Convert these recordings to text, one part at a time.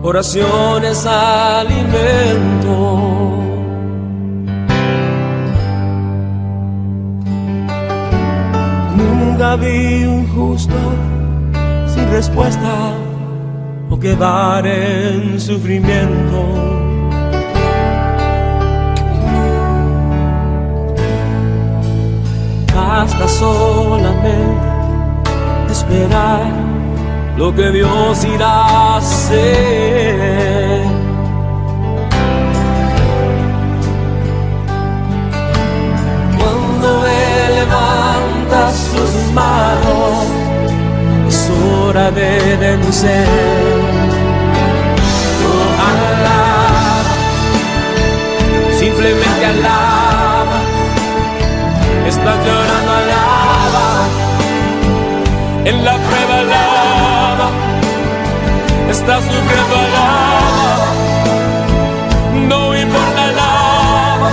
oración es alimento. Nunca vi un justo sin respuesta o quedar en sufrimiento. Basta solamente esperar lo que Dios irá a hacer. Cuando Él levanta sus manos, es hora de vencer. Oh, alaba, simplemente alaba. Estás llorando, alaba. En la prueba, alaba. Estás sufriendo, alaba. No importa, alaba.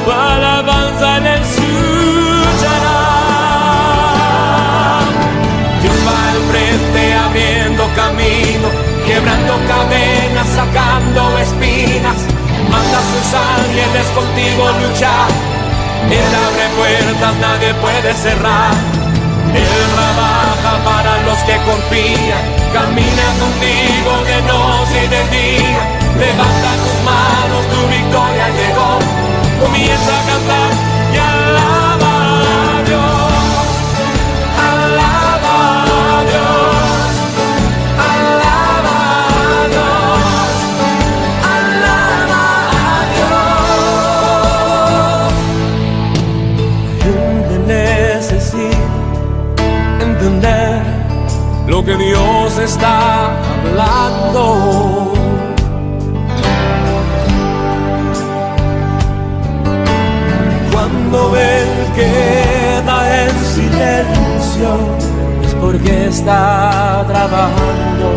Tu alabanza en Él escuchará. Dios va al frente abriendo camino, quebrando cadenas, sacando espinas. Manda a sus ángeles contigo luchar. Él abre puertas, nadie puede cerrar. Él trabaja para los que confían. Camina contigo de noche y de día. Levanta tus manos, tu victoria llegó. Comienza a cantar y alaba a Dios. Alaba a Dios. Alaba a Dios. Alaba a Dios. Gente necesita entender lo que Dios está hablando. Cuando Él queda en silencio, es porque está trabajando.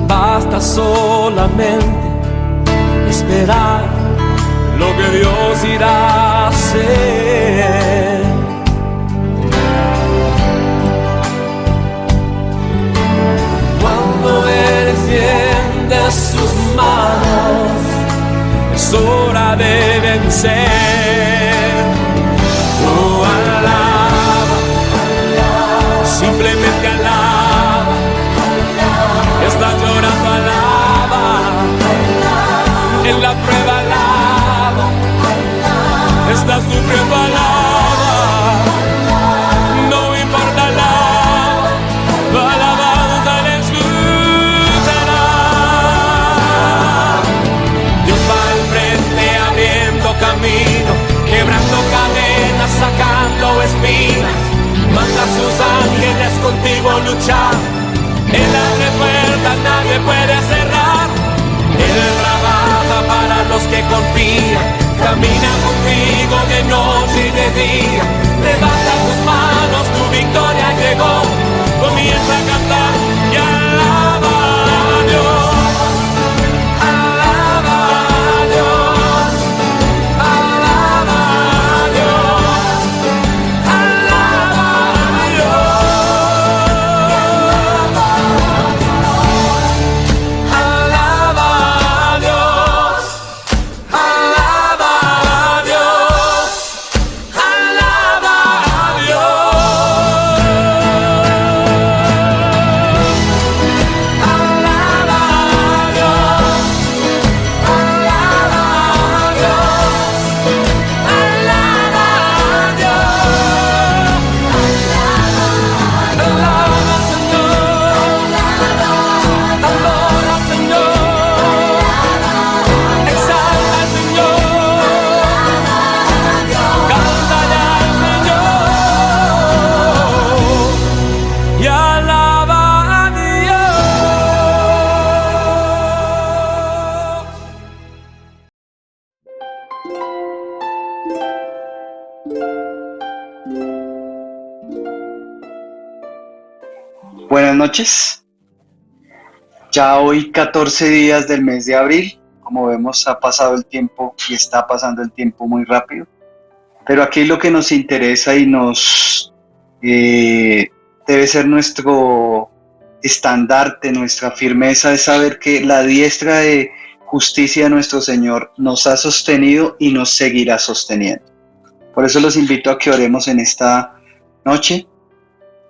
Basta solamente esperar lo que Dios irá a hacer. Cuando Él extiende sus manos, es hora de vencer. Oh, alaba, simplemente alaba. Estás llorando, alaba. En la prueba, alaba. Estás sufriendo, alaba. No importa, alaba. Tu alabanza le escuchará. Dios va al frente abriendo camino, quebrando cadenas, sacando espinas. Manda a sus ángeles contigo luchar. Él abre puertas, nadie puede cerrar. Él trabaja para los que confían. Camina contigo de noche y de día. Levanta tus manos, tu victoria llegó. Comienza a cantar y alaba a Dios. Alaba a Dios. Alaba a Dios. Alaba a Dios. Alaba a Dios. Alaba a Dios. Alaba a Buenas noches. Ya hoy 14 días del mes de abril. Como vemos, ha pasado el tiempo y está pasando el tiempo muy rápido. Pero aquí lo que nos interesa y nos Debe ser nuestro estandarte, nuestra firmeza de saber que la diestra de justicia de nuestro Señor nos ha sostenido y nos seguirá sosteniendo. Por eso los invito a que oremos en esta noche.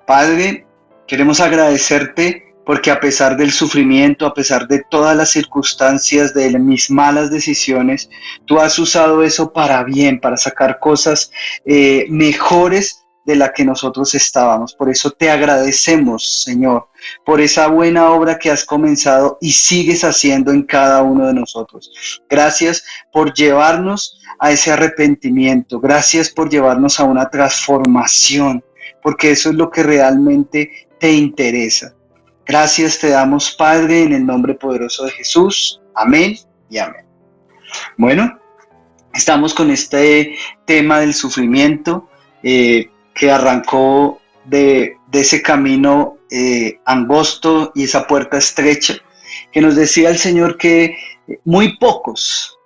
Padre, queremos agradecerte porque a pesar del sufrimiento, a pesar de todas las circunstancias, de mis malas decisiones, tú has usado eso para bien, para sacar cosas mejores de la que nosotros estábamos. Por eso te agradecemos, Señor, por esa buena obra que has comenzado y sigues haciendo en cada uno de nosotros. Gracias por llevarnos a ese arrepentimiento. Gracias por llevarnos a una transformación, porque eso es lo que realmente te interesa. Gracias te damos, Padre, en el nombre poderoso de Jesús. Amén y amén. Bueno, estamos con este tema del sufrimiento que arrancó de ese camino angosto y esa puerta estrecha, que nos decía el Señor que muy pocos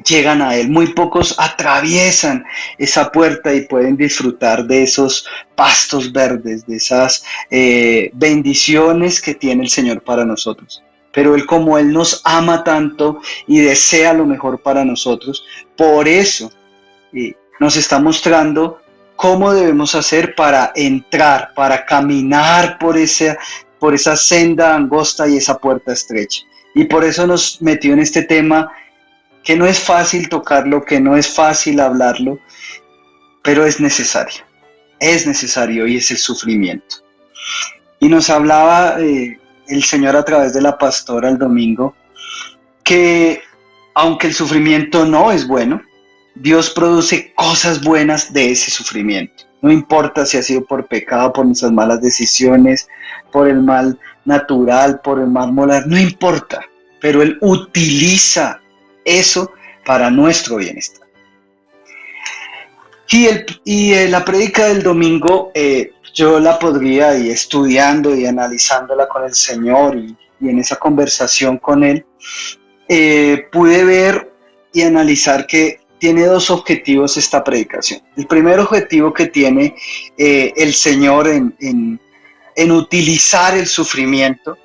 llegan a Él, muy pocos atraviesan esa puerta y pueden disfrutar de esos pastos verdes, de esas bendiciones que tiene el Señor para nosotros. Pero Él, como Él nos ama tanto y desea lo mejor para nosotros, por eso nos está mostrando cómo debemos hacer para entrar, para caminar por esa senda angosta y esa puerta estrecha. Y por eso nos metió en este tema que no es fácil tocarlo, que no es fácil hablarlo, pero es necesario y es el sufrimiento. Y nos hablaba el Señor a través de la pastora el domingo, que aunque el sufrimiento no es bueno, Dios produce cosas buenas de ese sufrimiento. No importa si ha sido por pecado, por nuestras malas decisiones, por el mal natural, por el mal moral, no importa, pero Él utiliza eso para nuestro bienestar. Y la prédica del domingo, yo la podría, y estudiando y analizándola con el Señor y en esa conversación con Él, pude ver y analizar que tiene dos objetivos esta predicación. El primer objetivo que tiene el Señor en utilizar el sufrimiento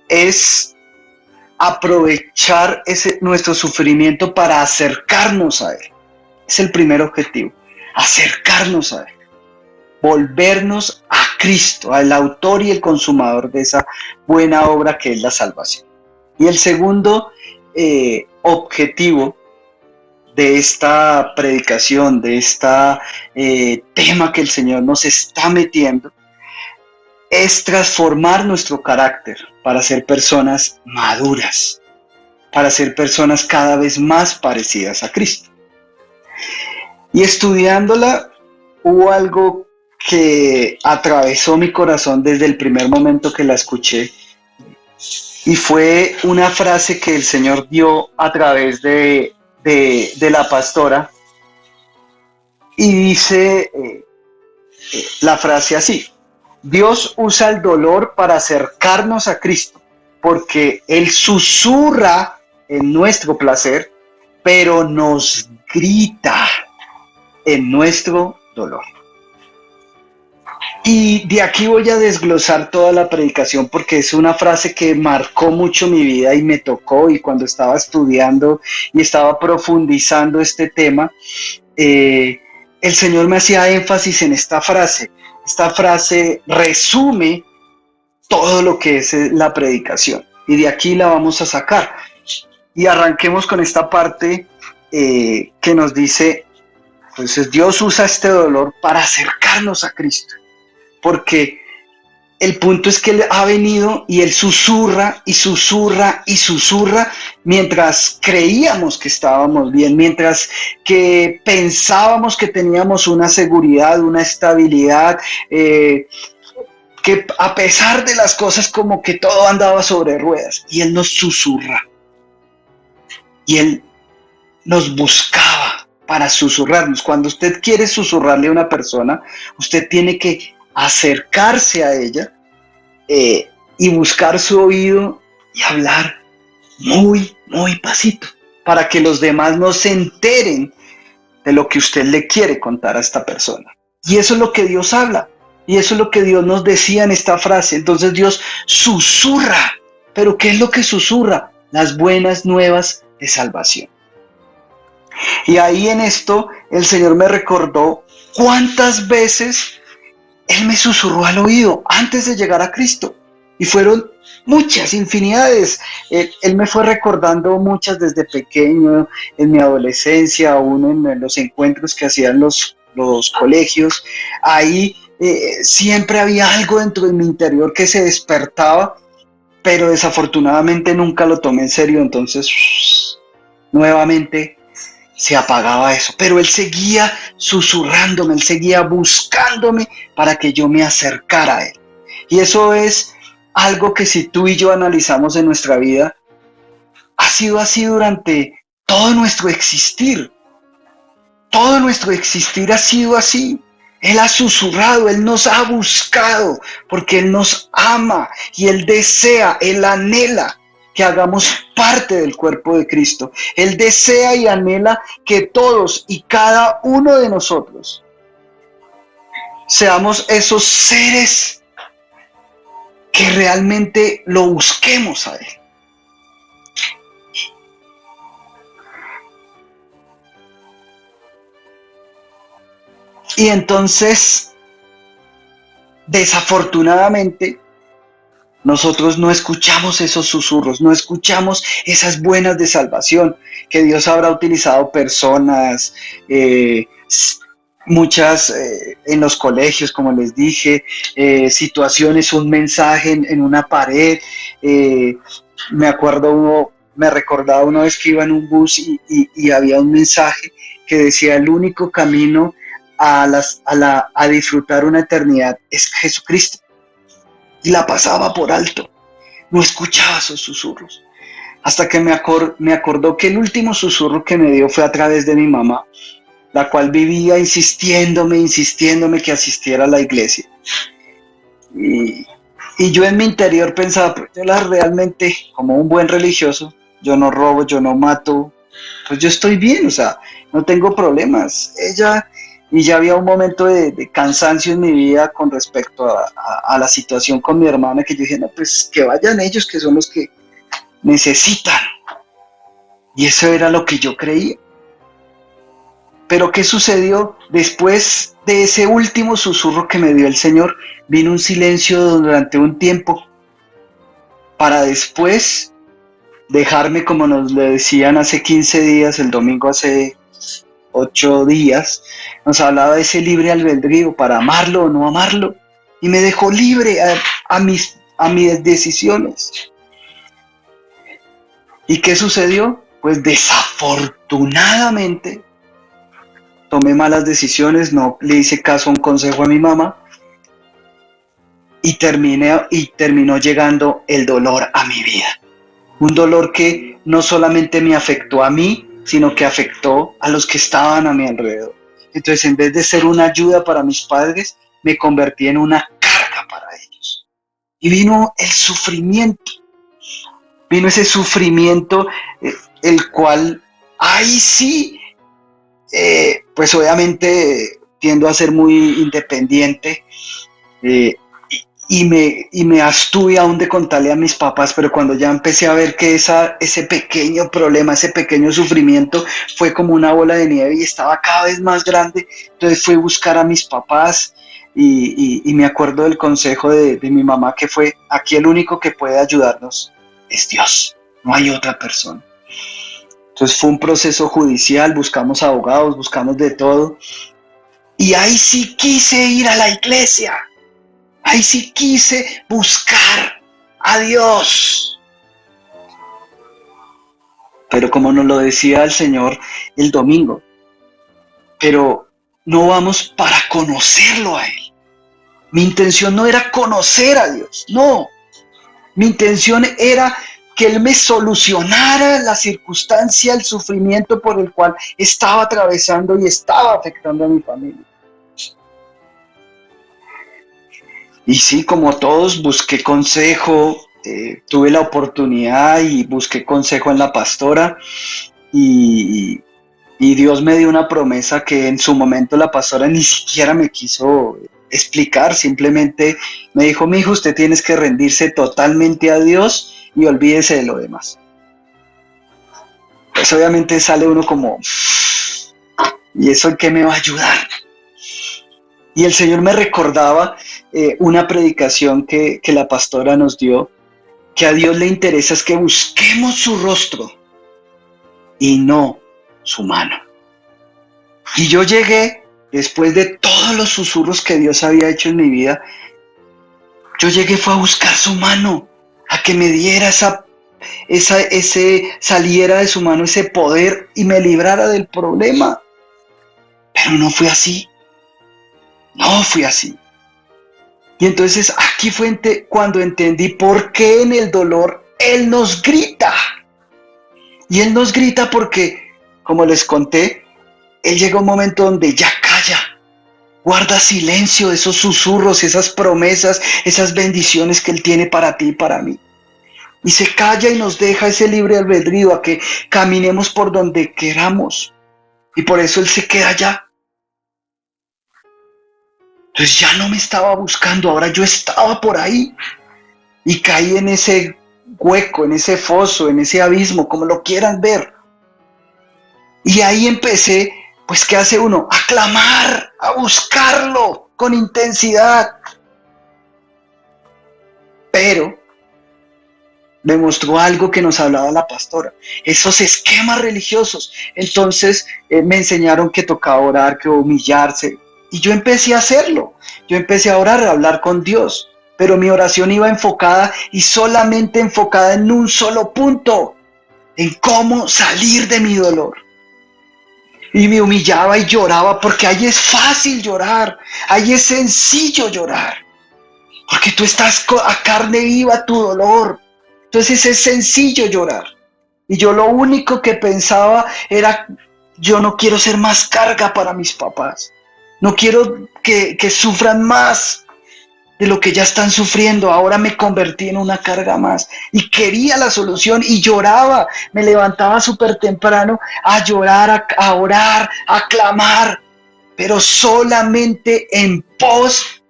es aprovechar nuestro sufrimiento para acercarnos a Él. Es el primer objetivo, acercarnos a Él, volvernos a Cristo, al autor y el consumador de esa buena obra que es la salvación. Y el segundo objetivo de esta predicación, de este tema que el Señor nos está metiendo, es transformar nuestro carácter para ser personas maduras, para ser personas cada vez más parecidas a Cristo. Y estudiándola, hubo algo que atravesó mi corazón desde el primer momento que la escuché, y fue una frase que el Señor dio a través de la pastora, y dice la frase así: Dios usa el dolor para acercarnos a Cristo, porque Él susurra en nuestro placer, pero nos grita en nuestro dolor. Y de aquí voy a desglosar toda la predicación, porque es una frase que marcó mucho mi vida y me tocó, y cuando estaba estudiando y estaba profundizando este tema, el Señor me hacía énfasis en esta frase. Esta frase resume todo lo que es la predicación, y de aquí la vamos a sacar. Y arranquemos con esta parte que nos dice, entonces Dios usa este dolor para acercarnos a Cristo, porque el punto es que Él ha venido y Él susurra y susurra y susurra mientras creíamos que estábamos bien, mientras que pensábamos que teníamos una seguridad, una estabilidad, que a pesar de las cosas como que todo andaba sobre ruedas, y Él nos susurra y Él nos buscaba para susurrarnos. Cuando usted quiere susurrarle a una persona, usted tiene que acercarse a ella y buscar su oído y hablar muy, muy pasito, para que los demás no se enteren de lo que usted le quiere contar a esta persona. Y eso es lo que Dios habla. Y eso es lo que Dios nos decía en esta frase. Entonces Dios susurra. ¿Pero qué es lo que susurra? Las buenas nuevas de salvación. Y ahí en esto el Señor me recordó cuántas veces Él me susurró al oído antes de llegar a Cristo. Y fueron muchas, infinidades. Él me fue recordando muchas desde pequeño, en mi adolescencia, aún en los encuentros que hacían los colegios. Ahí siempre había algo dentro de mi interior que se despertaba, pero desafortunadamente nunca lo tomé en serio. Entonces, nuevamente se apagaba eso, pero Él seguía susurrándome, Él seguía buscándome para que yo me acercara a Él. Y eso es algo que si tú y yo analizamos en nuestra vida, ha sido así durante todo nuestro existir. Todo nuestro existir ha sido así. Él ha susurrado, Él nos ha buscado, porque Él nos ama y Él desea, Él anhela que hagamos parte del cuerpo de Cristo. Él desea y anhela que todos y cada uno de nosotros seamos esos seres que realmente lo busquemos a Él. Y entonces, desafortunadamente, nosotros no escuchamos esos susurros, no escuchamos esas buenas de salvación, que Dios habrá utilizado personas, muchas en los colegios, como les dije, situaciones, un mensaje en una pared. Me recordaba una vez que iba en un bus y había un mensaje que decía: el único camino a disfrutar una eternidad es Jesucristo. Y la pasaba por alto, no escuchaba esos susurros, hasta que me acordó que el último susurro que me dio fue a través de mi mamá, la cual vivía insistiéndome que asistiera a la iglesia. Y yo en mi interior pensaba: pues yo realmente, como un buen religioso, yo no robo, yo no mato, pues yo estoy bien, o sea, no tengo problemas. Y ya había un momento de cansancio en mi vida con respecto a la situación con mi hermana, que yo dije: no, pues que vayan ellos, que son los que necesitan. Y eso era lo que yo creía. Pero ¿qué sucedió? Después de ese último susurro que me dio el Señor, vino un silencio durante un tiempo, para después dejarme, como nos le decían hace 15 días, el domingo hace 8 días, nos hablaba de ese libre albedrío para amarlo o no amarlo, y me dejó libre a mis decisiones. ¿Y qué sucedió? Pues desafortunadamente tomé malas decisiones, no le hice caso a un consejo a mi mamá, y terminó llegando el dolor a mi vida. Un dolor que no solamente me afectó a mí, sino que afectó a los que estaban a mi alrededor. Entonces, en vez de ser una ayuda para mis padres, me convertí en una carga para ellos. Y vino el sufrimiento. Vino ese sufrimiento, el cual, ahí sí, pues obviamente tiendo a ser muy independiente, y me abstuve aún de contarle a mis papás, pero cuando ya empecé a ver que ese pequeño problema, ese pequeño sufrimiento fue como una bola de nieve y estaba cada vez más grande, entonces fui a buscar a mis papás y me acuerdo del consejo de mi mamá, que fue: aquí el único que puede ayudarnos es Dios, no hay otra persona. Entonces fue un proceso judicial, buscamos abogados, buscamos de todo, y ahí sí quise ir a la iglesia. Ahí sí quise buscar a Dios. Pero como nos lo decía el Señor el domingo, pero no vamos para conocerlo a Él. Mi intención no era conocer a Dios, no. Mi intención era que Él me solucionara la circunstancia, el sufrimiento por el cual estaba atravesando y estaba afectando a mi familia. Y sí, como todos, busqué consejo, tuve la oportunidad y busqué consejo en la pastora, y Dios me dio una promesa que en su momento la pastora ni siquiera me quiso explicar, simplemente me dijo: mi hijo, usted tiene que rendirse totalmente a Dios y olvídese de lo demás. Pues obviamente sale uno como, ¿y eso en qué me va a ayudar? Y el Señor me recordaba una predicación que la pastora nos dio, que a Dios le interesa es que busquemos su rostro y no su mano. Y yo llegué, después de todos los susurros que Dios había hecho en mi vida, fue a buscar su mano, a que me diera saliera de su mano ese poder y me librara del problema. Pero no fue así. No fui así. Y entonces aquí fue cuando entendí por qué en el dolor Él nos grita. Y Él nos grita porque, como les conté, Él llega a un momento donde ya calla, guarda silencio de esos susurros, esas promesas, esas bendiciones que Él tiene para ti y para mí. Y se calla y nos deja ese libre albedrío a que caminemos por donde queramos. Y por eso Él se queda allá. Entonces ya no me estaba buscando, ahora yo estaba por ahí. Y caí en ese hueco, en ese foso, en ese abismo, como lo quieran ver. Y ahí empecé, pues, ¿qué hace uno? A clamar, a buscarlo con intensidad. Pero me mostró algo que nos hablaba la pastora, esos esquemas religiosos. Entonces me enseñaron que tocaba orar, que humillarse. Y yo empecé a hacerlo. Yo empecé a orar, a hablar con Dios. Pero mi oración iba enfocada y solamente enfocada en un solo punto, en cómo salir de mi dolor. Y me humillaba y lloraba, porque ahí es fácil llorar, ahí es sencillo llorar, porque tú estás a carne viva tu dolor. Entonces es sencillo llorar. Y yo lo único que pensaba era, yo no quiero ser más carga para mis papás. No quiero que sufran más de lo que ya están sufriendo. Ahora me convertí en una carga más. Y quería la solución y lloraba. Me levantaba súper temprano a llorar, a orar, a clamar. Pero solamente en pos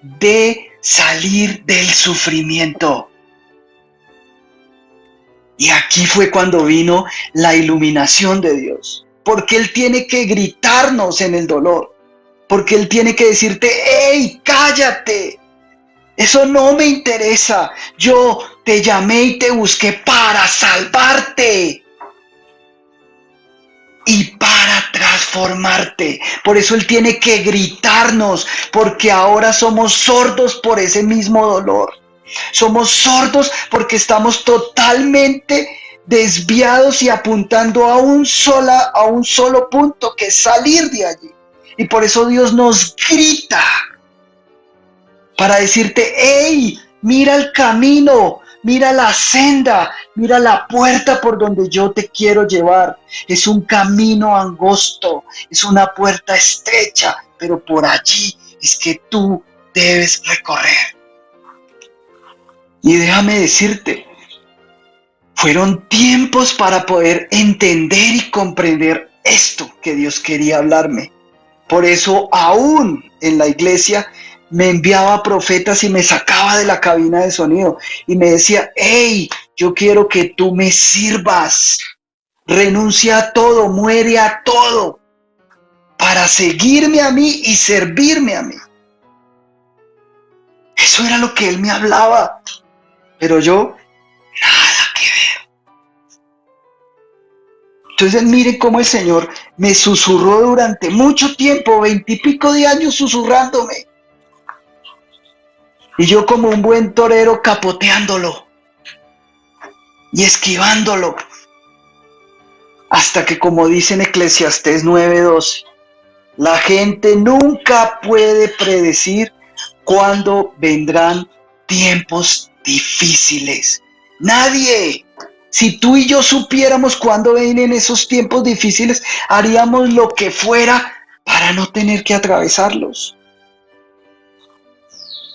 de salir del sufrimiento. Y aquí fue cuando vino la iluminación de Dios. Porque Él tiene que gritarnos en el dolor. Porque Él tiene que decirte: ¡hey, cállate! Eso no me interesa. Yo te llamé y te busqué para salvarte. Y para transformarte. Por eso Él tiene que gritarnos. Porque ahora somos sordos por ese mismo dolor. Somos sordos porque estamos totalmente desviados y apuntando a un solo punto, que es salir de allí. Y por eso Dios nos grita para decirte: hey, mira el camino, mira la senda, mira la puerta por donde yo te quiero llevar. Es un camino angosto, es una puerta estrecha, pero por allí es que tú debes recorrer. Y déjame decirte, fueron tiempos para poder entender y comprender esto que Dios quería hablarme. Por eso aún en la iglesia me enviaba profetas y me sacaba de la cabina de sonido y me decía: hey, yo quiero que tú me sirvas. Renuncia a todo, muere a todo, para seguirme a mí y servirme a mí. Eso era lo que Él me hablaba. Pero yo, nada que ver. Entonces miren cómo el Señor me susurró durante mucho tiempo, 20 y pico de años susurrándome. Y yo, como un buen torero, capoteándolo y esquivándolo. Hasta que, como dice en Eclesiastés 9:12, la gente nunca puede predecir cuándo vendrán tiempos difíciles. Nadie. Si tú y yo supiéramos cuándo vienen esos tiempos difíciles, haríamos lo que fuera para no tener que atravesarlos.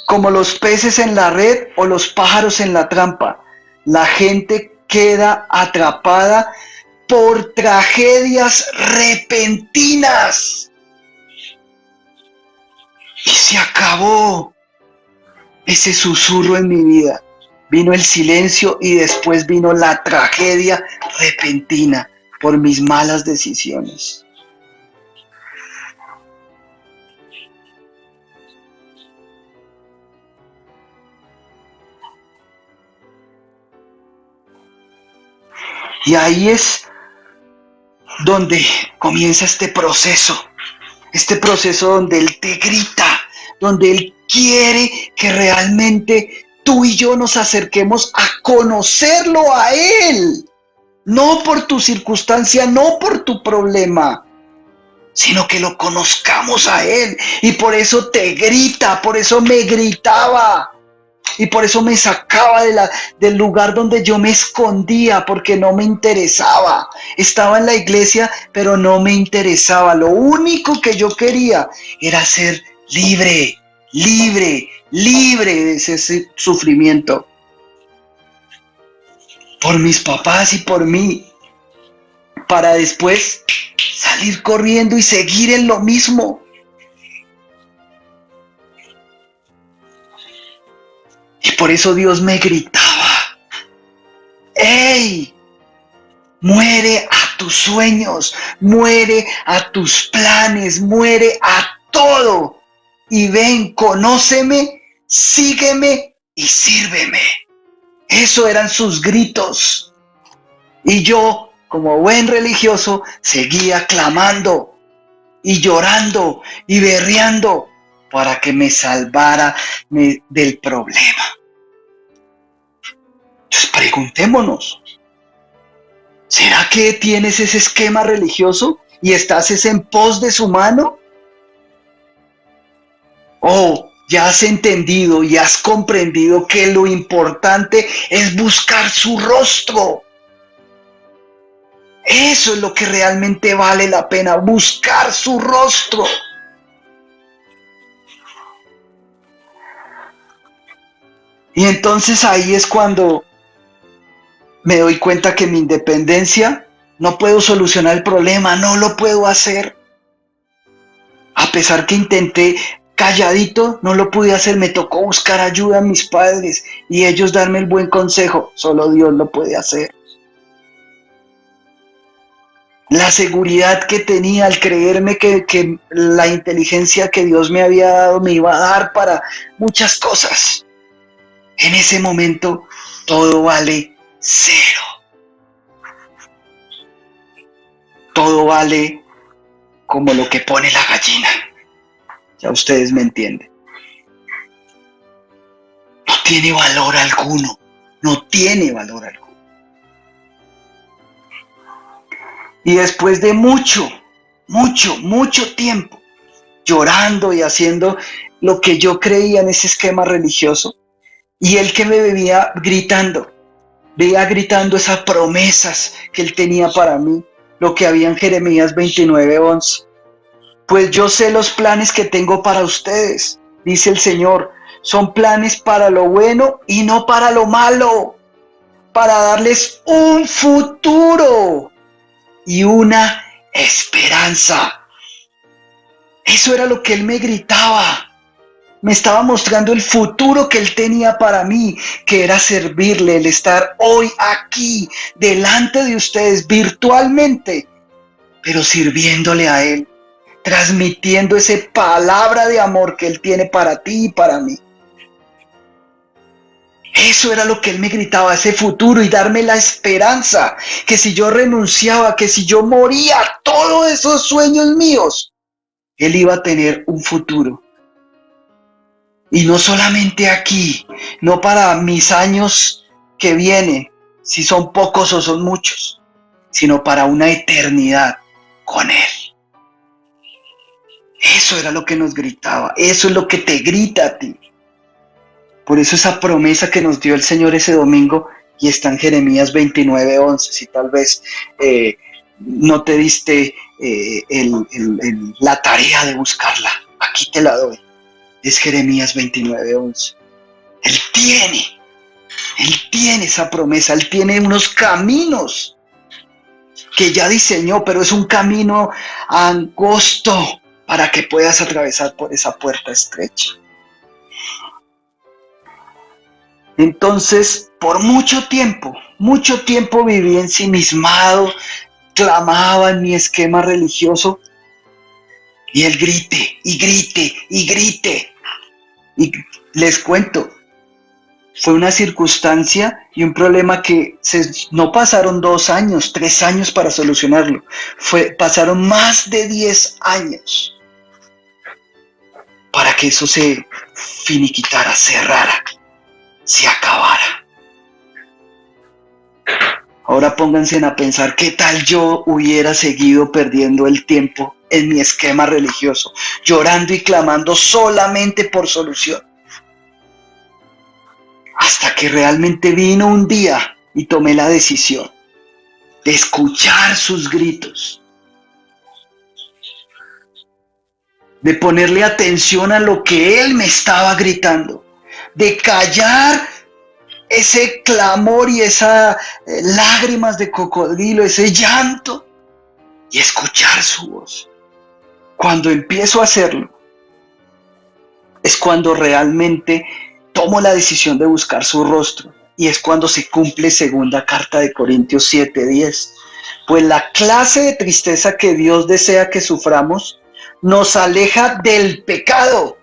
Como los peces en la red o los pájaros en la trampa, la gente queda atrapada por tragedias repentinas. Y se acabó ese susurro en mi vida. Vino el silencio y después vino la tragedia repentina por mis malas decisiones. Y ahí es donde comienza este proceso donde Él te grita, donde Él quiere que realmente tú y yo nos acerquemos a conocerlo a Él, no por tu circunstancia, no por tu problema, sino que lo conozcamos a Él. Y por eso te grita, por eso me gritaba. Y por eso me sacaba del lugar donde yo me escondía, porque no me interesaba. Estaba en la iglesia, pero no me interesaba. Lo único que yo quería era ser libre, libre, libre de ese sufrimiento. Por mis papás y por mí. Para después salir corriendo y seguir en lo mismo. Y por eso Dios me gritaba: ¡Ey! Muere a tus sueños, muere a tus planes, muere a todo. Y ven, conóceme, sígueme y sírveme. Eso eran sus gritos. Y yo, como buen religioso, seguía clamando y llorando y berreando para que me salvara del problema. Entonces preguntémonos, ¿será que tienes ese esquema religioso y estás en pos de su mano? ¿O ya has entendido y has comprendido que lo importante es buscar su rostro? Eso es lo que realmente vale la pena, buscar su rostro. Y entonces ahí es cuando me doy cuenta que mi independencia no puedo solucionar el problema, no lo puedo hacer. A pesar que intenté calladito, no lo pude hacer, me tocó buscar ayuda a mis padres y ellos darme el buen consejo. Solo Dios lo puede hacer. La seguridad que tenía al creerme que la inteligencia que Dios me había dado me iba a dar para muchas cosas. En ese momento todo vale cero. Todo vale como lo que pone la gallina. Ya ustedes me entienden. No tiene valor alguno. No tiene valor alguno. Y después de mucho tiempo llorando y haciendo lo que yo creía en ese esquema religioso, y él que me veía gritando esas promesas que él tenía para mí, lo que había en Jeremías 29:11. Pues yo sé los planes que tengo para ustedes, dice el Señor. Son planes para lo bueno y no para lo malo, para darles un futuro y una esperanza. Eso era lo que él me gritaba. Me estaba mostrando el futuro que él tenía para mí, que era servirle, el estar hoy aquí, delante de ustedes, virtualmente, pero sirviéndole a él, transmitiendo esa palabra de amor que él tiene para ti y para mí. Eso era lo que él me gritaba, ese futuro, y darme la esperanza, que si yo renunciaba, que si yo moría, todos esos sueños míos, él iba a tener un futuro. Y no solamente aquí, no para mis años que vienen, si son pocos o son muchos, sino para una eternidad con él. Eso era lo que nos gritaba, eso es lo que te grita a ti. Por eso esa promesa que nos dio el Señor ese domingo, y está en Jeremías 29:11, si tal vez no te diste la tarea de buscarla, aquí te la doy. Es Jeremías 29:11. Él tiene esa promesa, Él tiene unos caminos que ya diseñó, pero es un camino angosto para que puedas atravesar por esa puerta estrecha. Entonces, por mucho tiempo viví ensimismado, clamaba en mi esquema religioso y él grite y grite y grite. Y les cuento, fue una circunstancia y un problema que no pasaron 2 años, 3 años para solucionarlo. Pasaron más de 10 años para que eso se finiquitara, cerrara, se acabara. Ahora pónganse a pensar qué tal yo hubiera seguido perdiendo el tiempo en mi esquema religioso, llorando y clamando solamente por solución. Hasta que realmente vino un día y tomé la decisión de escuchar sus gritos, de ponerle atención a lo que él me estaba gritando, de callar ese clamor y esas lágrimas de cocodrilo, ese llanto, y escuchar su voz. Cuando empiezo a hacerlo, es cuando realmente tomo la decisión de buscar su rostro, y es cuando se cumple segunda carta de Corintios 7:10. Pues la clase de tristeza que Dios desea que suframos nos aleja del pecado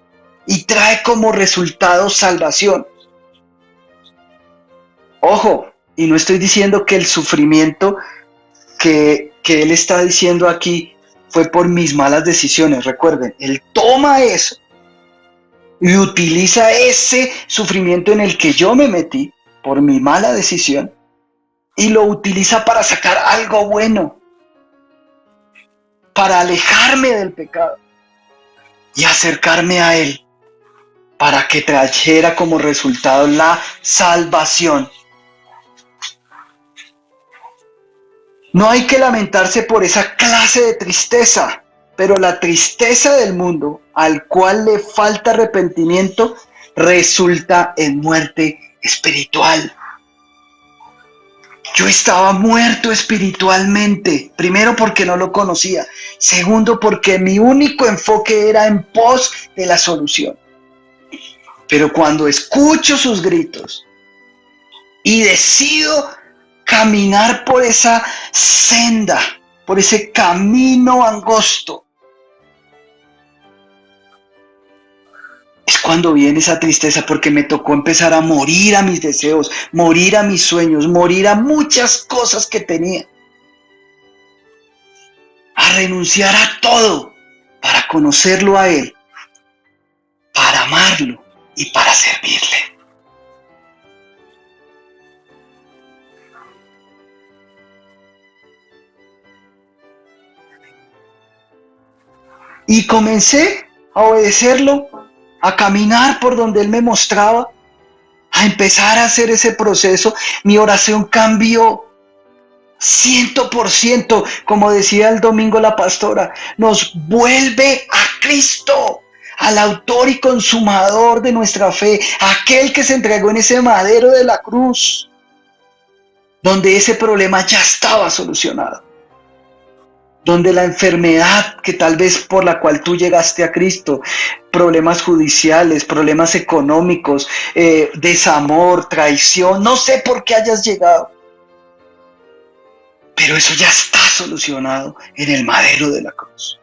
y trae como resultado salvación. Ojo, y no estoy diciendo que el sufrimiento que él está diciendo aquí fue por mis malas decisiones. Recuerden, él toma eso y utiliza ese sufrimiento en el que yo me metí por mi mala decisión y lo utiliza para sacar algo bueno, para alejarme del pecado y acercarme a él, para que trajera como resultado la salvación. No hay que lamentarse por esa clase de tristeza, pero la tristeza del mundo, al cual le falta arrepentimiento, resulta en muerte espiritual. Yo estaba muerto espiritualmente, primero porque no lo conocía, segundo porque mi único enfoque era en pos de la solución. Pero cuando escucho sus gritos y decido caminar por esa senda, por ese camino angosto, es cuando viene esa tristeza, porque me tocó empezar a morir a mis deseos, morir a mis sueños, morir a muchas cosas que tenía, a renunciar a todo para conocerlo a él, para amarlo y para servirle. Y comencé a obedecerlo, a caminar por donde él me mostraba, a empezar a hacer ese proceso. Mi oración cambió 100%, como decía el domingo la pastora, nos vuelve a Cristo, al autor y consumador de nuestra fe, aquel que se entregó en ese madero de la cruz, donde ese problema ya estaba solucionado, donde la enfermedad que tal vez por la cual tú llegaste a Cristo, problemas judiciales, problemas económicos, desamor, traición, no sé por qué hayas llegado, pero eso ya está solucionado en el madero de la cruz.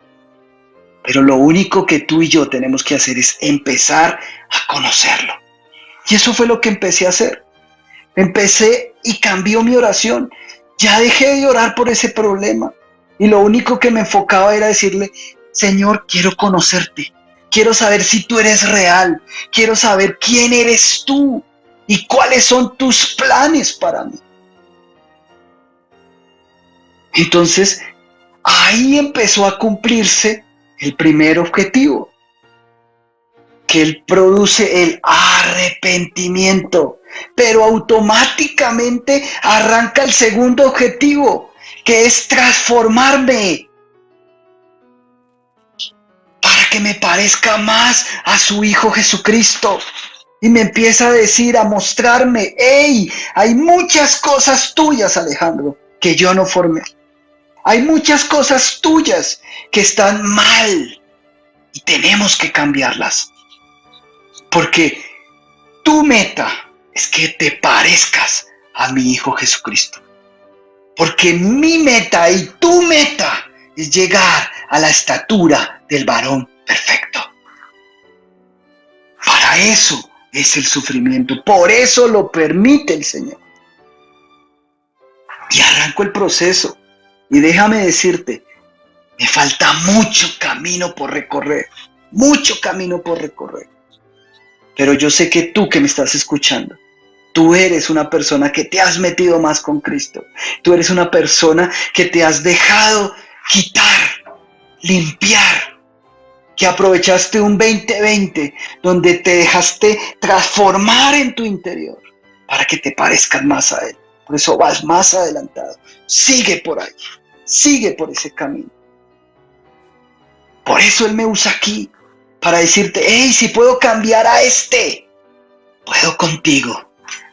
Pero lo único que tú y yo tenemos que hacer es empezar a conocerlo. Y eso fue lo que empecé a hacer. Empecé y cambió mi oración. Ya dejé de orar por ese problema. Y lo único que me enfocaba era decirle, Señor, quiero conocerte. Quiero saber si tú eres real. Quiero saber quién eres tú y cuáles son tus planes para mí. Entonces, ahí empezó a cumplirse el primer objetivo, que él produce el arrepentimiento, pero automáticamente arranca el segundo objetivo, que es transformarme para que me parezca más a su Hijo Jesucristo. Y me empieza a decir, a mostrarme, hey, hay muchas cosas tuyas, Alejandro, que yo no formé. Hay muchas cosas tuyas que están mal. y tenemos que cambiarlas. Porque tu meta es que te parezcas a mi Hijo Jesucristo. Porque mi meta y tu meta es llegar a la estatura del varón perfecto. Para eso es el sufrimiento. Por eso lo permite el Señor. Y arranco el proceso. Y déjame decirte, me falta mucho camino por recorrer. Mucho camino por recorrer. Pero yo sé que tú que me estás escuchando, tú eres una persona que te has metido más con Cristo. Tú eres una persona que te has dejado quitar, limpiar, que aprovechaste un 2020 donde te dejaste transformar en tu interior para que te parezcas más a Él. Por eso vas más adelantado. Sigue por ahí, sigue por ese camino. Por eso Él me usa aquí, para decirte, hey, si puedo cambiar a este, puedo contigo.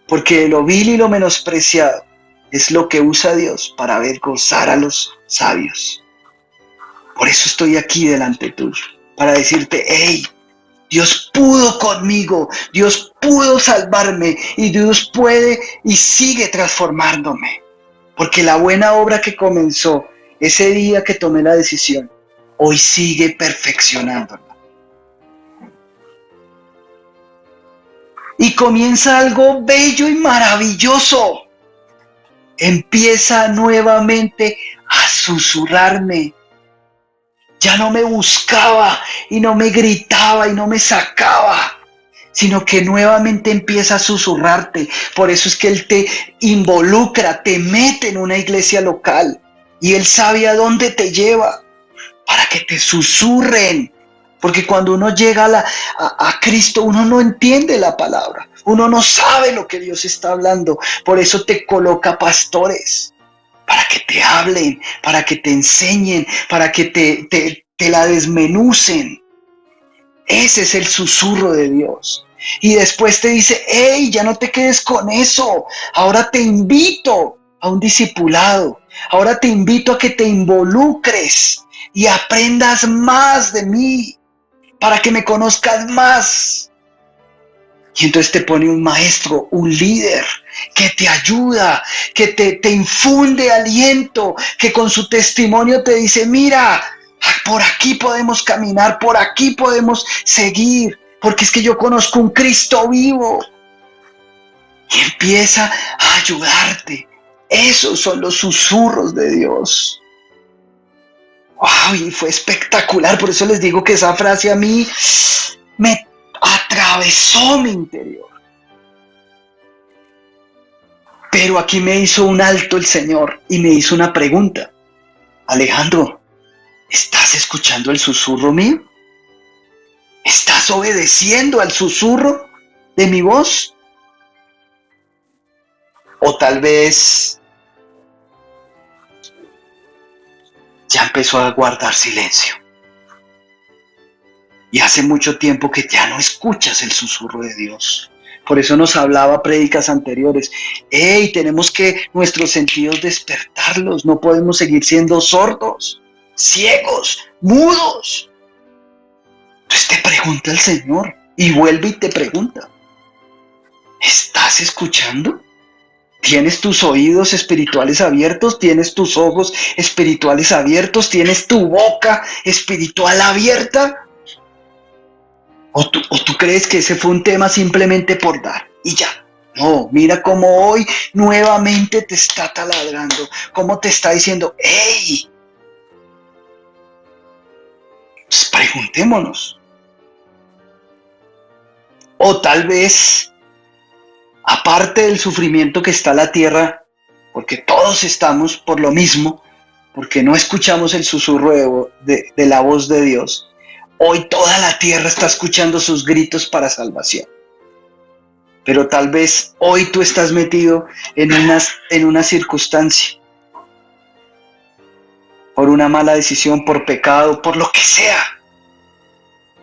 Porque lo vil y lo menospreciado es lo que usa Dios para ver gozar a los sabios. Por eso estoy aquí delante tuyo, para decirte, hey, Dios pudo conmigo, Dios pudo salvarme y Dios puede y sigue transformándome. Porque la buena obra que comenzó ese día que tomé la decisión, hoy sigue perfeccionándola. Y comienza algo bello y maravilloso. Empieza nuevamente a susurrarme. Ya no me buscaba y no me gritaba y no me sacaba, sino que nuevamente empieza a susurrarte. Por eso es que Él te involucra, te mete en una iglesia local y Él sabe a dónde te lleva para que te susurren. Porque cuando uno llega a Cristo, uno no entiende la palabra. Uno no sabe lo que Dios está hablando. Por eso te coloca pastores. Para que te hablen, para que te enseñen, para que te la desmenucen. Ese es el susurro de Dios. Y después te dice, hey, ya no te quedes con eso. Ahora te invito a un discipulado. Ahora te invito a que te involucres y aprendas más de mí, para que me conozcas más. Y entonces te pone un maestro, un líder, que te ayuda, que te infunde aliento, que con su testimonio te dice, mira, por aquí podemos caminar, por aquí podemos seguir, porque es que yo conozco un Cristo vivo. Y empieza a ayudarte. Esos son los susurros de Dios. ¡Wow! Y fue espectacular, por eso les digo que esa frase a mí me atravesó mi interior. Pero aquí me hizo un alto el Señor y me hizo una pregunta. Alejandro, ¿estás escuchando el susurro mío? ¿Estás obedeciendo al susurro de mi voz? O tal vez ya empezó a guardar silencio. Y hace mucho tiempo que ya no escuchas el susurro de Dios. Por eso nos hablaba prédicas anteriores. Hey, tenemos que nuestros sentidos despertarlos. No podemos seguir siendo sordos, ciegos, mudos. Entonces te pregunta el Señor y vuelve y te pregunta. ¿Estás escuchando? ¿Tienes tus oídos espirituales abiertos? ¿Tienes tus ojos espirituales abiertos? ¿Tienes tu boca espiritual abierta? ¿O tú crees que ese fue un tema simplemente por dar y ya? No, mira cómo hoy nuevamente te está taladrando, cómo te está diciendo, ¡hey! Pues preguntémonos. O tal vez, aparte del sufrimiento que está la tierra, porque todos estamos por lo mismo, porque no escuchamos el susurro de la voz de Dios, hoy toda la tierra está escuchando sus gritos para salvación. Pero tal vez hoy tú estás metido en una circunstancia, por una mala decisión, por pecado, por lo que sea.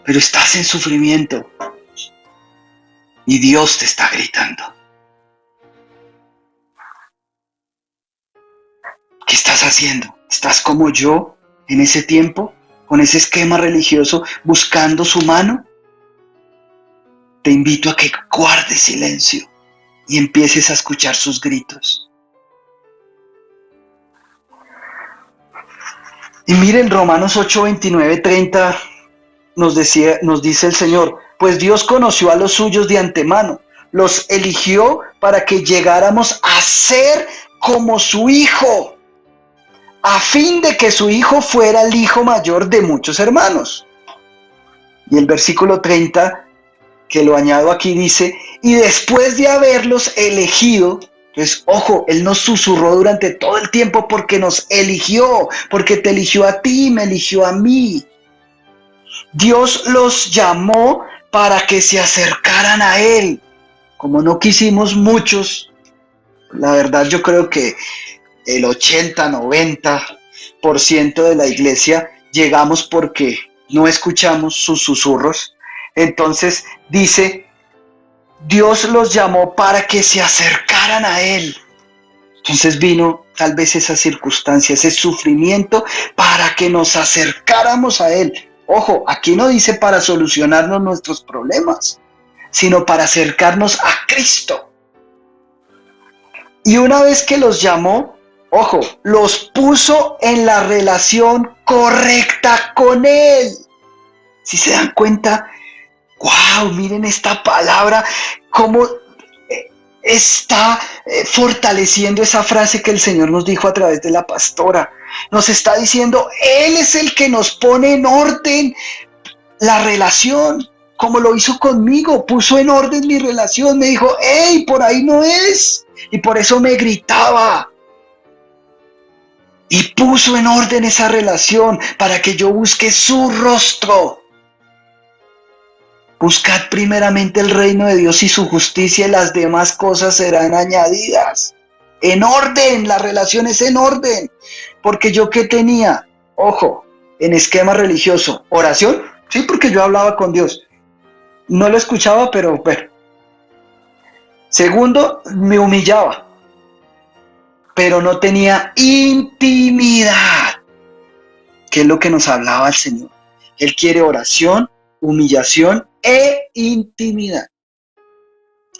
Pero estás en sufrimiento y Dios te está gritando. ¿Qué estás haciendo? ¿Estás como yo en ese tiempo? con ese esquema religioso buscando su mano, te invito a que guardes silencio y empieces a escuchar sus gritos. Y miren, Romanos 8, 29, 30 nos dice el Señor: pues Dios conoció a los suyos de antemano, los eligió para que llegáramos a ser como su Hijo, a fin de que su Hijo fuera el hijo mayor de muchos hermanos. Y el versículo 30, que lo añado aquí, dice: y después de haberlos elegido, entonces, ojo, Él nos susurró durante todo el tiempo porque nos eligió, porque te eligió a ti, me eligió a mí. Dios los llamó para que se acercaran a Él. Como no quisimos muchos, la verdad yo creo que el 80-90% de la iglesia llegamos porque no escuchamos sus susurros. Entonces dice, Dios los llamó para que se acercaran a Él. Entonces vino tal vez esa circunstancia, ese sufrimiento para que nos acercáramos a Él. Ojo, aquí no dice para solucionarnos nuestros problemas, sino para acercarnos a Cristo. Y una vez que los llamó, ojo, los puso en la relación correcta con Él. Si se dan cuenta, wow, miren esta palabra, cómo está fortaleciendo esa frase que el Señor nos dijo a través de la pastora. Nos está diciendo, Él es el que nos pone en orden la relación, como lo hizo conmigo, puso en orden mi relación, me dijo, hey, por ahí no es, y por eso me gritaba. Y puso en orden esa relación para que yo busque su rostro. Buscad primeramente el reino de Dios y su justicia, y las demás cosas serán añadidas. En orden, la relación es en orden. Porque yo, ¿qué tenía? Ojo, en esquema religioso, oración, sí, porque yo hablaba con Dios. No lo escuchaba, pero bueno. Segundo, me humillaba, pero no tenía intimidad, que es lo que nos hablaba el Señor. Él quiere oración, humillación e intimidad.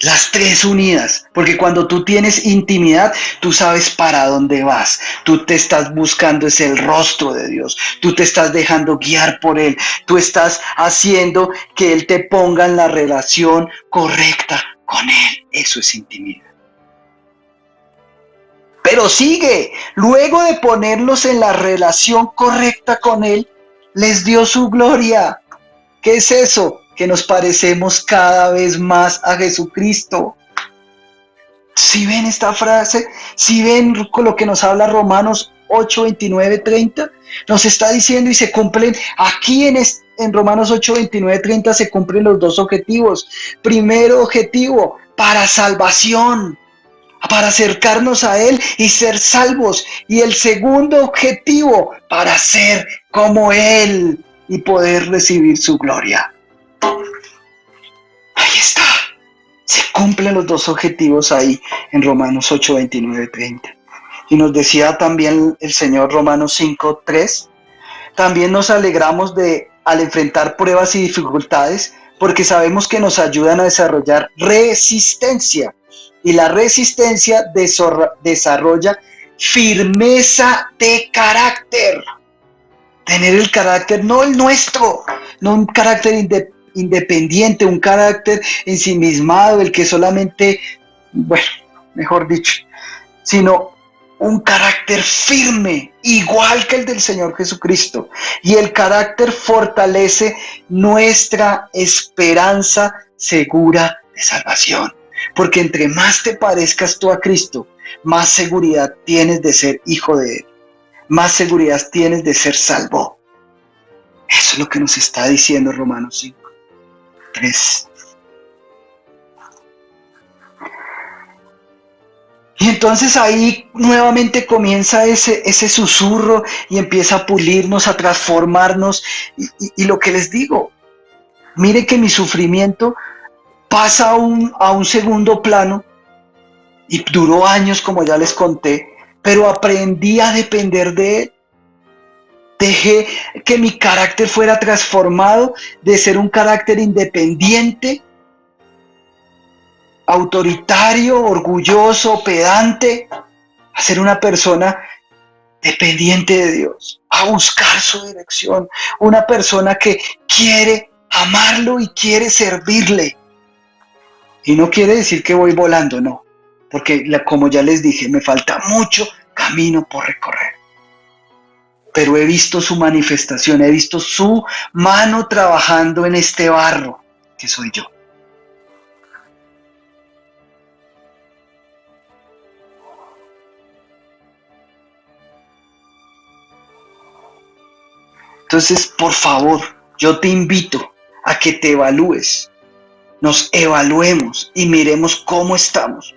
Las tres unidas, porque cuando tú tienes intimidad, tú sabes para dónde vas. Tú te estás buscando, es el rostro de Dios. Tú te estás dejando guiar por Él. Tú estás haciendo que Él te ponga en la relación correcta con Él. Eso es intimidad. Pero sigue, luego de ponerlos en la relación correcta con Él, les dio su gloria. ¿Qué es eso? Que nos parecemos cada vez más a Jesucristo. Si ven esta frase, si ven con lo que nos habla Romanos 8, 29, 30, nos está diciendo y se cumplen aquí en Romanos 8, 29, 30 se cumplen los dos objetivos. Primero objetivo, para salvación, para acercarnos a Él y ser salvos. Y el segundo objetivo, para ser como Él y poder recibir su gloria. Ahí está. Se cumplen los dos objetivos ahí en Romanos 8, 29, 30. Y nos decía también el Señor, Romanos 5, 3. También nos alegramos al enfrentar pruebas y dificultades, porque sabemos que nos ayudan a desarrollar resistencia. Y la resistencia desarrolla firmeza de carácter. Tener el carácter, no el nuestro, no un carácter independiente, un carácter ensimismado, el que solamente, bueno, mejor dicho, sino un carácter firme, igual que el del Señor Jesucristo. Y el carácter fortalece nuestra esperanza segura de salvación. Porque entre más te parezcas tú a Cristo, más seguridad tienes de ser hijo de Él. Más seguridad tienes de ser salvo. Eso es lo que nos está diciendo Romanos 5, 3. Y entonces ahí nuevamente comienza ese susurro y empieza a pulirnos, a transformarnos. Y lo que les digo, miren que mi sufrimiento pasa a un segundo plano y duró años, como ya les conté, pero aprendí a depender de Él. Dejé que mi carácter fuera transformado de ser un carácter independiente, autoritario, orgulloso, pedante, a ser una persona dependiente de Dios, a buscar su dirección, una persona que quiere amarlo y quiere servirle. Y no quiere decir que voy volando, no, porque como ya les dije, me falta mucho camino por recorrer. Pero he visto su manifestación, he visto su mano trabajando en este barro que soy yo. Entonces, por favor, yo te invito a que te evalúes, nos evaluemos y miremos cómo estamos.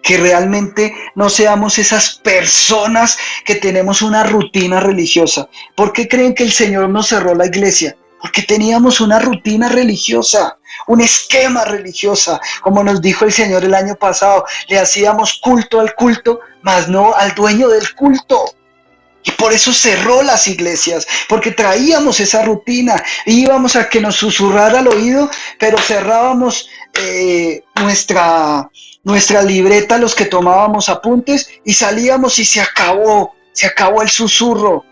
Que realmente no seamos esas personas que tenemos una rutina religiosa. ¿Por qué creen que el Señor nos cerró la iglesia? Porque teníamos una rutina religiosa, un esquema religioso. Como nos dijo el Señor el año pasado, le hacíamos culto al culto, mas no al dueño del culto. Y por eso cerró las iglesias, porque traíamos esa rutina, íbamos a que nos susurrara al oído, pero cerrábamos nuestra libreta, los que tomábamos apuntes, y salíamos y se acabó el susurro,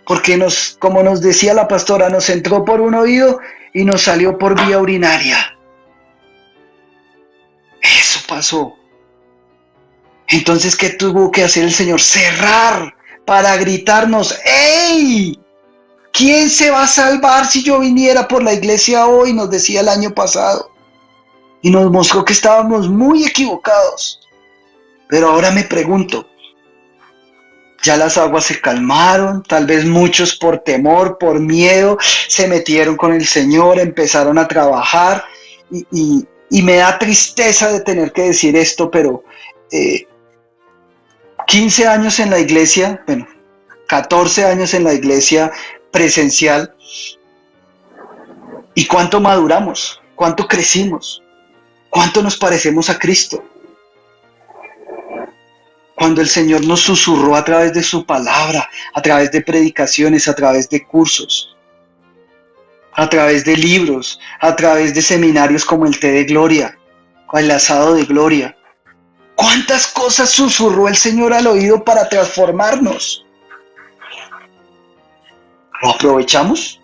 porque como nos decía la pastora, nos entró por un oído y nos salió por vía urinaria. Eso pasó. Entonces, ¿qué tuvo que hacer el Señor? Cerrar para gritarnos: ¡Ey! ¿Quién se va a salvar si yo viniera por la iglesia hoy? Nos decía el año pasado. Y nos mostró que estábamos muy equivocados. Pero ahora me pregunto, ya las aguas se calmaron, tal vez muchos por temor, por miedo, se metieron con el Señor, empezaron a trabajar, y me da tristeza de tener que decir esto, pero 15 años en la iglesia, 14 años en la iglesia presencial, ¿y cuánto maduramos? ¿Cuánto crecimos? ¿Cuánto nos parecemos a Cristo? Cuando el Señor nos susurró a través de su palabra, a través de predicaciones, a través de cursos, a través de libros, a través de seminarios como el Té de Gloria, o el Asado de Gloria. ¿Cuántas cosas susurró el Señor al oído para transformarnos? ¿Lo aprovechamos?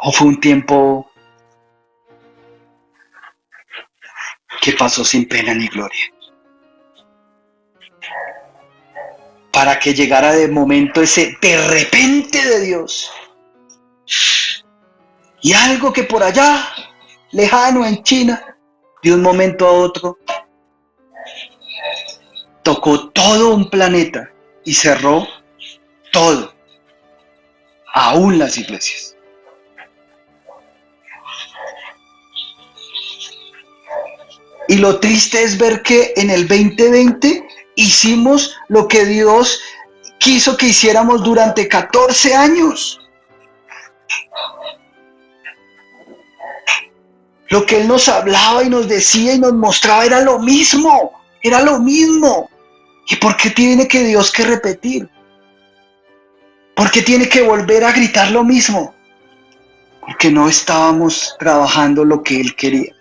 ¿O fue un tiempo que pasó sin pena ni gloria? Para que llegara de momento ese de repente de Dios. Y algo que por allá, lejano en China, de un momento a otro, tocó todo un planeta y cerró todo, aún las iglesias. Y lo triste es ver que en el 2020 hicimos lo que Dios quiso que hiciéramos durante 14 años. Lo que Él nos hablaba y nos decía y nos mostraba era lo mismo, era lo mismo. ¿Y por qué tiene que Dios que repetir? ¿Por qué tiene que volver a gritar lo mismo? Porque no estábamos trabajando lo que Él quería.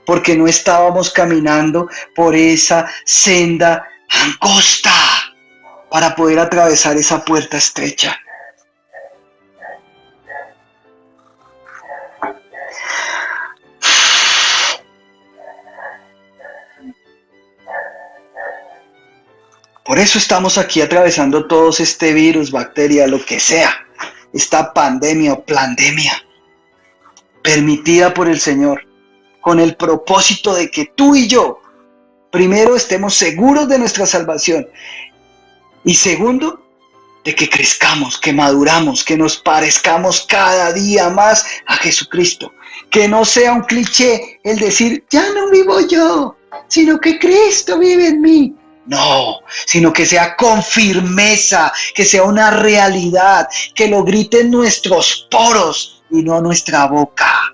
Porque no estábamos caminando por esa senda angosta para poder atravesar esa puerta estrecha. Por eso estamos aquí atravesando todos este virus, bacteria, lo que sea, esta pandemia o plandemia, permitida por el Señor, con el propósito de que tú y yo, primero, estemos seguros de nuestra salvación, y segundo, de que crezcamos, que maduramos, que nos parezcamos cada día más a Jesucristo. Que no sea un cliché el decir, ya no vivo yo, sino que Cristo vive en mí. No, sino que sea con firmeza, que sea una realidad, que lo griten nuestros poros y no nuestra boca.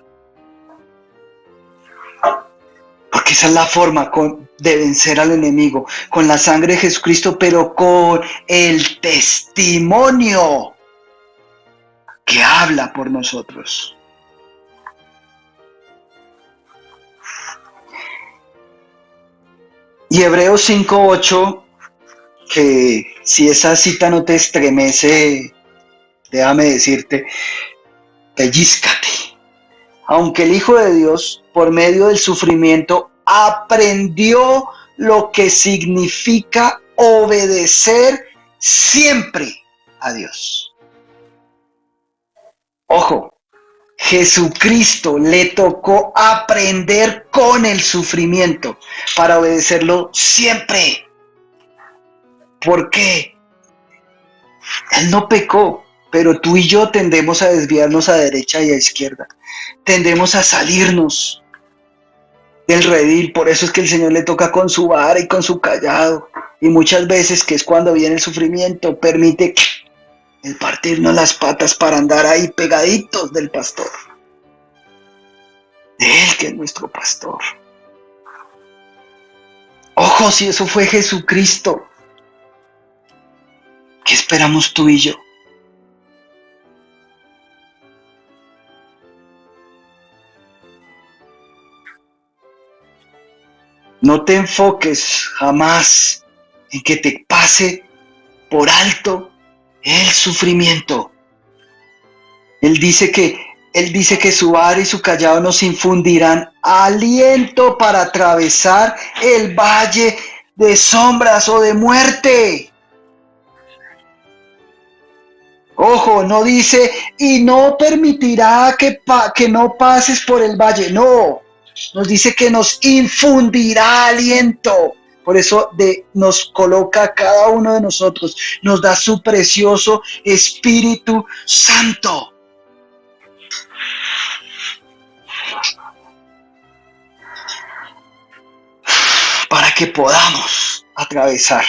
Porque Porque esa es la forma de vencer al enemigo, con la sangre de Jesucristo, pero con el testimonio que habla por nosotros. Y Hebreos 5:8, que si esa cita no te estremece, déjame decirte, pellízcate. Aunque el Hijo de Dios, por medio del sufrimiento, aprendió lo que significa obedecer siempre a Dios. Ojo, Jesucristo le tocó aprender con el sufrimiento para obedecerlo siempre. ¿Por qué? Él no pecó, pero tú y yo tendemos a desviarnos a derecha y a izquierda. Tendemos a salirnos del redil. Por eso es que el Señor le toca con su vara y con su callado. Y muchas veces, que es cuando viene el sufrimiento, permite el partirnos las patas para andar ahí pegaditos del pastor. De Él, que es nuestro pastor. Ojo, si eso fue Jesucristo, ¿qué esperamos tú y yo? No te enfoques jamás en que te pase por alto el sufrimiento. Él dice que su vara y su callado nos infundirán aliento para atravesar el valle de sombras o de muerte. Ojo, no dice, y no permitirá que no pases por el valle. No, nos dice que nos infundirá aliento. Por eso nos coloca a cada uno de nosotros, nos da su precioso Espíritu Santo. Para que podamos atravesar,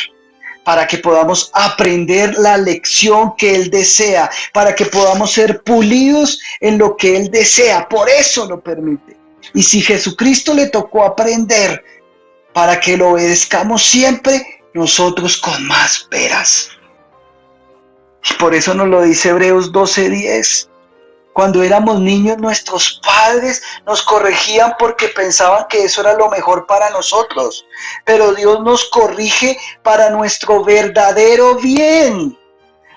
para que podamos aprender la lección que Él desea, para que podamos ser pulidos en lo que Él desea. Por eso lo permite. Y si Jesucristo le tocó aprender para que lo obedezcamos siempre, nosotros con más veras. Y por eso nos lo dice Hebreos 12:10. Cuando éramos niños, nuestros padres nos corregían porque pensaban que eso era lo mejor para nosotros. Pero Dios nos corrige para nuestro verdadero bien,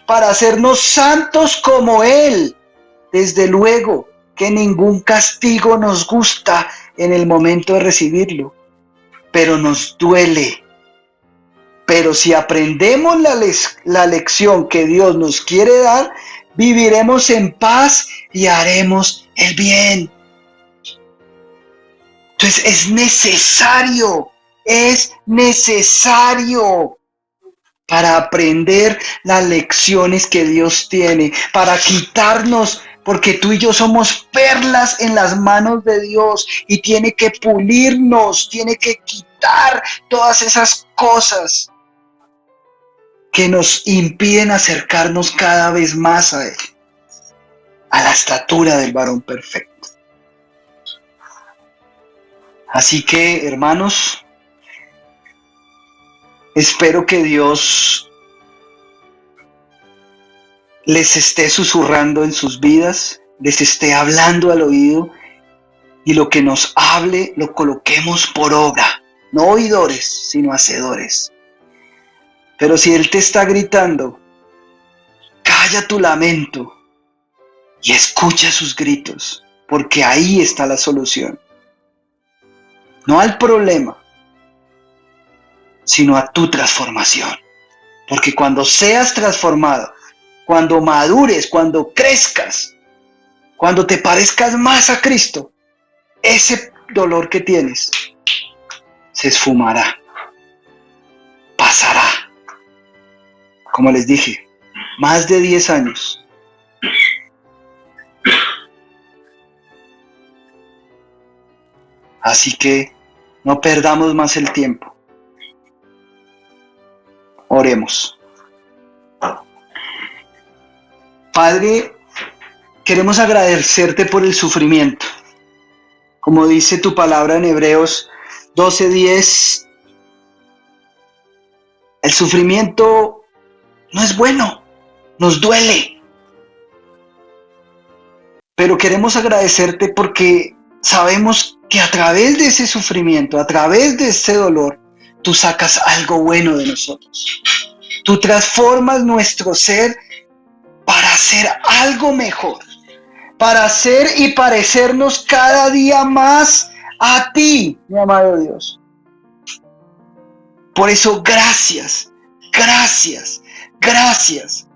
para hacernos santos como Él. Desde luego que ningún castigo nos gusta en el momento de recibirlo, pero nos duele. Pero si aprendemos la lección que Dios nos quiere dar, viviremos en paz y haremos el bien. Entonces es necesario para aprender las lecciones que Dios tiene, para quitarnos, porque tú y yo somos perlas en las manos de Dios y tiene que pulirnos, tiene que quitar todas esas cosas que nos impiden acercarnos cada vez más a Él, a la estatura del varón perfecto. Así que, hermanos, espero que Dios les esté susurrando en sus vidas, les esté hablando al oído, y lo que nos hable lo coloquemos por obra, no oidores, sino hacedores. Pero si Él te está gritando, calla tu lamento y escucha sus gritos, porque ahí está la solución. No al problema, sino a tu transformación. Porque cuando seas transformado, cuando madures, cuando crezcas, cuando te parezcas más a Cristo, ese dolor que tienes se esfumará, pasará. Como les dije, más de 10 años. Así que no perdamos más el tiempo. Oremos. Padre, queremos agradecerte por el sufrimiento. Como dice tu palabra en Hebreos, 12:10. El sufrimiento no es bueno, nos duele. Pero queremos agradecerte porque sabemos que a través de ese sufrimiento, a través de ese dolor, tú sacas algo bueno de nosotros. Tú transformas nuestro ser para hacer algo mejor, para hacer y parecernos cada día más a ti, mi amado Dios. Por eso, gracias, gracias, gracias.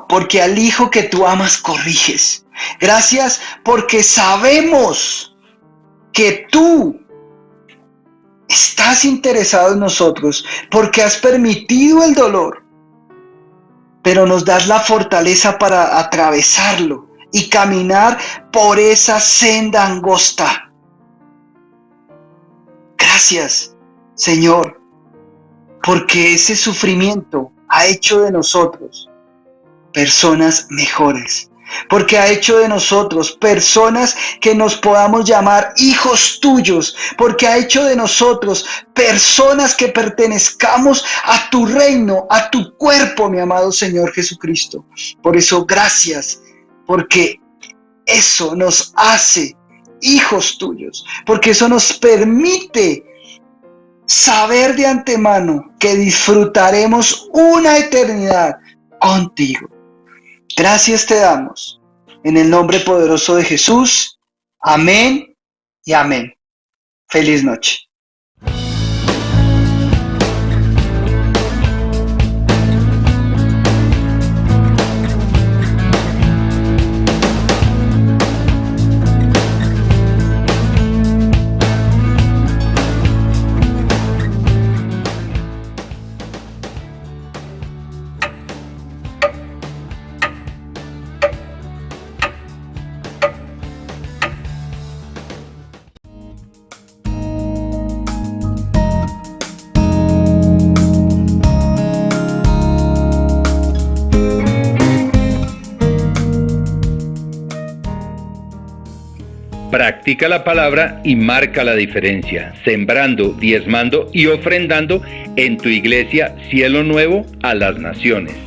Porque al hijo que tú amas corriges. Gracias porque sabemos que tú estás interesado en nosotros, porque has permitido el dolor, pero nos das la fortaleza para atravesarlo y caminar por esa senda angosta. Gracias, Señor, porque ese sufrimiento ha hecho de nosotros personas mejores, porque ha hecho de nosotros personas que nos podamos llamar hijos tuyos, porque ha hecho de nosotros personas que pertenezcamos a tu reino, a tu cuerpo, mi amado Señor Jesucristo. Por eso, gracias, porque eso nos hace hijos tuyos, porque eso nos permite saber de antemano que disfrutaremos una eternidad contigo. Gracias te damos, en el nombre poderoso de Jesús. Amén y amén. Feliz noche. Practica la palabra y marca la diferencia, sembrando, diezmando y ofrendando en tu iglesia Cielo Nuevo a las Naciones.